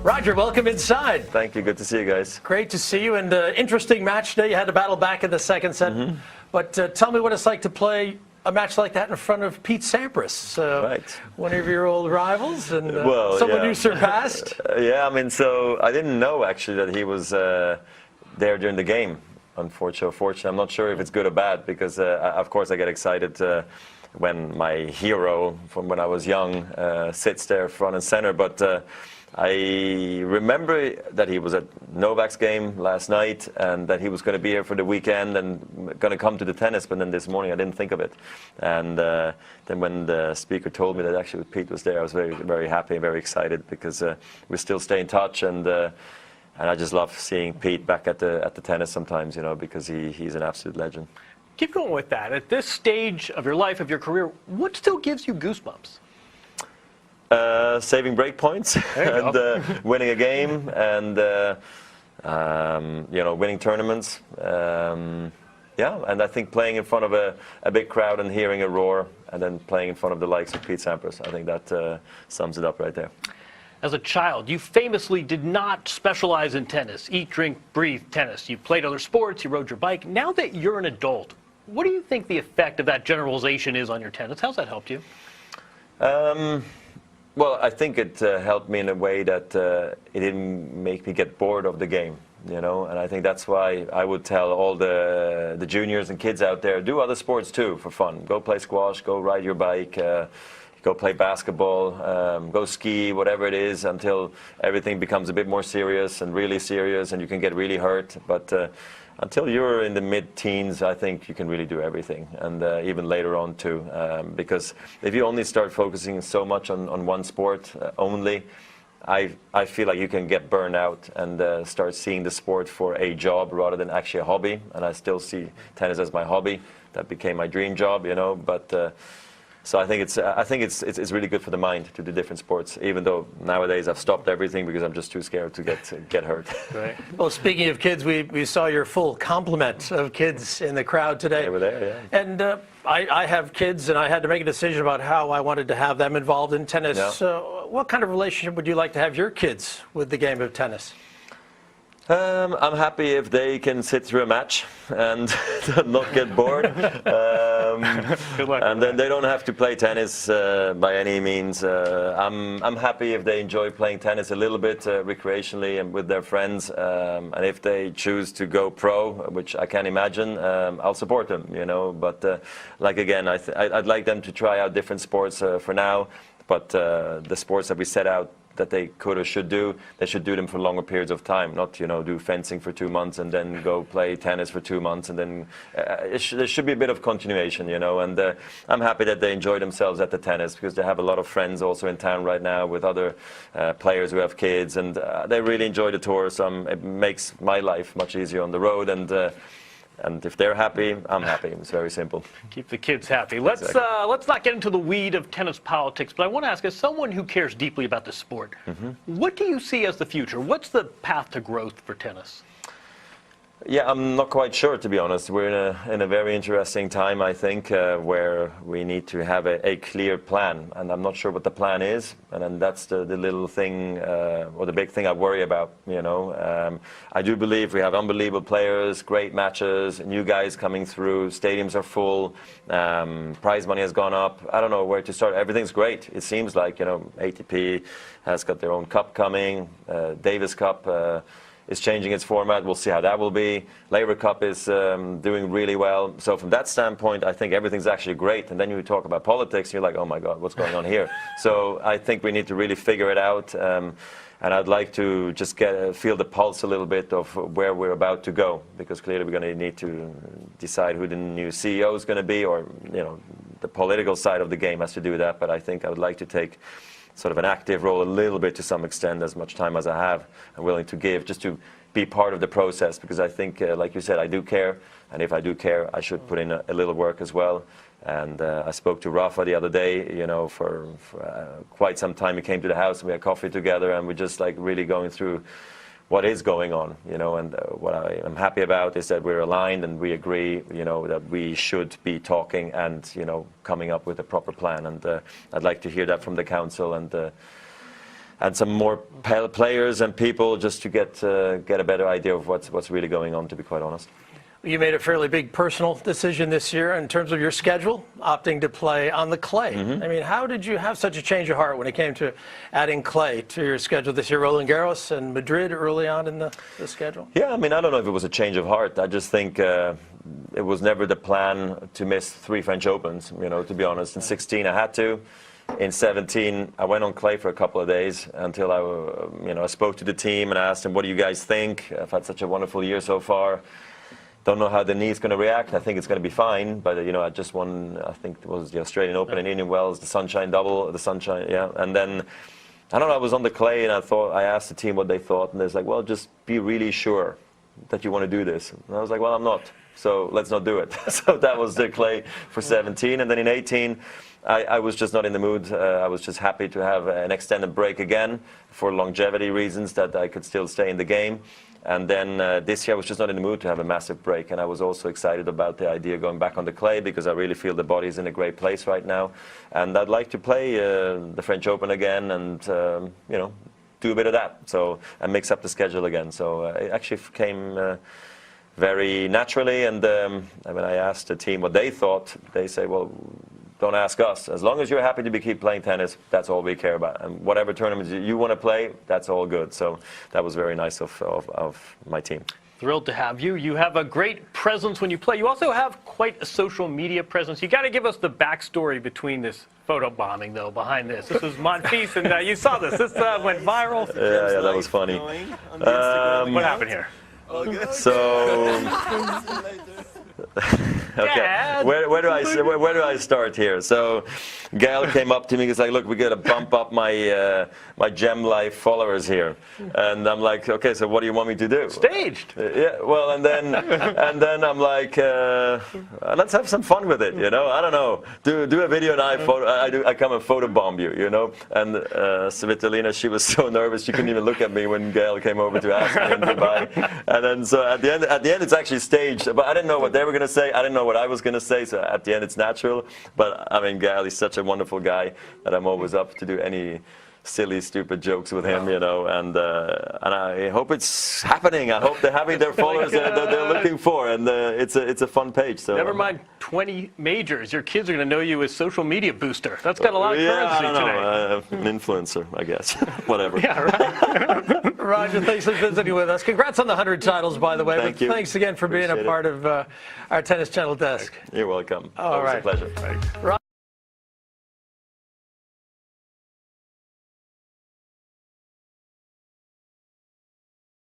Roger, welcome inside. Thank you. Good to see you guys. Great to see you. And interesting match today. You had to battle back in the second set. But tell me what it's like to play a match like that in front of Pete Sampras, one of your old rivals and someone you surpassed. Yeah, I mean, so I didn't know actually that he was there during the game. Unfortunately, I'm not sure if it's good or bad because, of course, I get excited when my hero from when I was young sits there front and center. But I remember that he was at Novak's game last night and that he was going to be here for the weekend and going to come to the tennis, but then this morning I didn't think of it. And then when the speaker told me that actually Pete was there, I was very, very happy and very excited because we still stay in touch, and I just love seeing Pete back at the tennis sometimes, you know, because he's an absolute legend. Keep going with that. At this stage of your life, of your career, what still gives you goosebumps? Saving break points and winning a game and you know, winning tournaments. Yeah, and I think playing in front of a big crowd and hearing a roar, and then playing in front of the likes of Pete Sampras, I think that sums it up right there. As a child, you famously did not specialize in tennis. Eat, drink, breathe tennis. You played other sports, you rode your bike. Now that you're an adult, what do you think the effect of that generalization is on your tennis? How's that helped you? Well, I think it helped me in a way that it didn't make me get bored of the game, you know, and I think that's why I would tell all the juniors and kids out there, do other sports too for fun. Go play squash, go ride your bike, go play basketball, go ski, whatever it is, until everything becomes a bit more serious and you can get really hurt. But until you're in the mid-teens, I think you can really do everything, and even later on too. Because if you only start focusing so much on one sport only, I feel like you can get burned out and start seeing the sport for a job rather than actually a hobby. And I still see tennis as my hobby. That became my dream job, you know. But so I think it's really good for the mind to do different sports, even though nowadays I've stopped everything because I'm just too scared to get hurt. Right. Well, speaking of kids, we saw your full complement of kids in the crowd today. They were there, yeah. And I have kids, and I had to make a decision about how I wanted to have them involved in tennis. Yeah. So what kind of relationship would you like to have your kids with the game of tennis? I'm happy if they can sit through a match and not get bored. Good luck and then they don't have to play tennis by any means. I'm happy if they enjoy playing tennis a little bit recreationally and with their friends. And if they choose to go pro, which I can't imagine, I'll support them, you know. But like again, I'd like them to try out different sports for now. But the sports that we set out that they could or should do, they should do them for longer periods of time, not, you know, do fencing for 2 months and then go play tennis for 2 months, and then there should be a bit of continuation, you know. And I'm happy that they enjoy themselves at the tennis because they have a lot of friends also in town right now with other players who have kids, and they really enjoy the tour. So it makes my life much easier on the road, and if they're happy, I'm happy. It's very simple. Keep the kids happy. Let's not get into the weed of tennis politics, but I want to ask, as someone who cares deeply about the sport, what do you see as the future? What's the path to growth for tennis? Yeah, I'm not quite sure, to be honest. We're in a very interesting time, I think, where we need to have a clear plan, and I'm not sure what the plan is, and then that's the little thing, or the big thing I worry about, you know. I do believe we have unbelievable players, great matches, new guys coming through, stadiums are full, prize money has gone up. I don't know where to start. Everything's great. It seems like, you know, ATP has got their own cup coming, Davis Cup is changing its format. We'll see how that will be. Labour Cup is doing really well. So from that standpoint, I think everything's actually great. And then you talk about politics, you're like, oh my God, what's going on here? So I think we need to really figure it out. And I'd like to just feel the pulse a little bit of where we're about to go, because clearly we're going to need to decide who the new CEO is going to be, or, you know, the political side of the game has to do that. But I think I would like to take sort of an active role a little bit to some extent, as much time as I have and willing to give, just to be part of the process, because I think, like you said, I do care, and if I do care, I should put in a little work as well. And I spoke to Rafa the other day, you know, for quite some time. He came to the house and we had coffee together, and we're just like really going through what is going on, you know. And what I am happy about is that we're aligned and we agree, you know, that we should be talking and, you know, coming up with a proper plan. And I'd like to hear that from the council, and and some more players and people just to get a better idea of what's really going on, to be quite honest. You made a fairly big personal decision this year in terms of your schedule, opting to play on the clay. I mean, how did you have such a change of heart when it came to adding clay to your schedule this year? Roland Garros and Madrid early on in the schedule? Yeah, I mean, I don't know if it was a change of heart. I just think it was never the plan to miss 3 French Opens, you know, to be honest. In 16, I had to. In 17, I went on clay for a couple of days until I spoke to the team and asked them, what do you guys think? I've had such a wonderful year so far. Don't know how the knee is going to react. I think it's going to be fine. But, you know, I just won, I think it was the Australian Open in Indian Wells, the Sunshine Double, yeah. And then, I don't know, I was on the clay and I asked the team what they thought. And they're like, well, just be really sure that you want to do this. And I was like, well, I'm not. So let's not do it. So that was the clay for 17. And then in 18, I was just not in the mood. I was just happy to have an extended break again for longevity reasons, that I could still stay in the game. And then this year I was just not in the mood to have a massive break. And I was also excited about the idea of going back on the clay, because I really feel the body's in a great place right now. And I'd like to play the French Open again and, you know, do a bit of that. So, and mix up the schedule again. So it actually came very naturally. And when I asked the team what they thought, they say, well, don't ask us. As long as you're happy to keep playing tennis, that's all we care about. And whatever tournaments you want to play, that's all good. So that was very nice of my team. Thrilled to have you. You have a great presence when you play. You also have quite a social media presence. You got to give us the backstory between this photo bombing, though, behind this. This was Monfils, and you saw this. This went viral. Yeah, that was funny. What happened here? So. Okay, where do I start here? So, Gail came up to me and was like, "Look, we got to bump up my my Gem Life followers here," and I'm like, "Okay, so what do you want me to do?" Staged. Yeah, well, and then I'm like, "Let's have some fun with it, you know? I don't know, do a video and I come and photobomb you, you know?" And Svitolina, she was so nervous she couldn't even look at me when Gail came over to ask me in Dubai. And then so at the end it's actually staged, but I didn't know what they were going to say. I didn't know what I was going to say, so at the end it's natural. But I mean, Gael, he's such a wonderful guy that I'm always up to do any silly, stupid jokes with him, you know. And I hope it's happening. I hope they're having their followers that they're looking for, and it's a fun page. So never mind 20 majors. Your kids are going to know you as social media booster. That's got a lot of currency today. An influencer, I guess. Whatever. Yeah, right. Roger, thanks for visiting with us. Congrats on the 100 titles, by the way. Thank you. Thanks again for being a part of our Tennis Channel desk. You're welcome. All right. Always a pleasure. Right.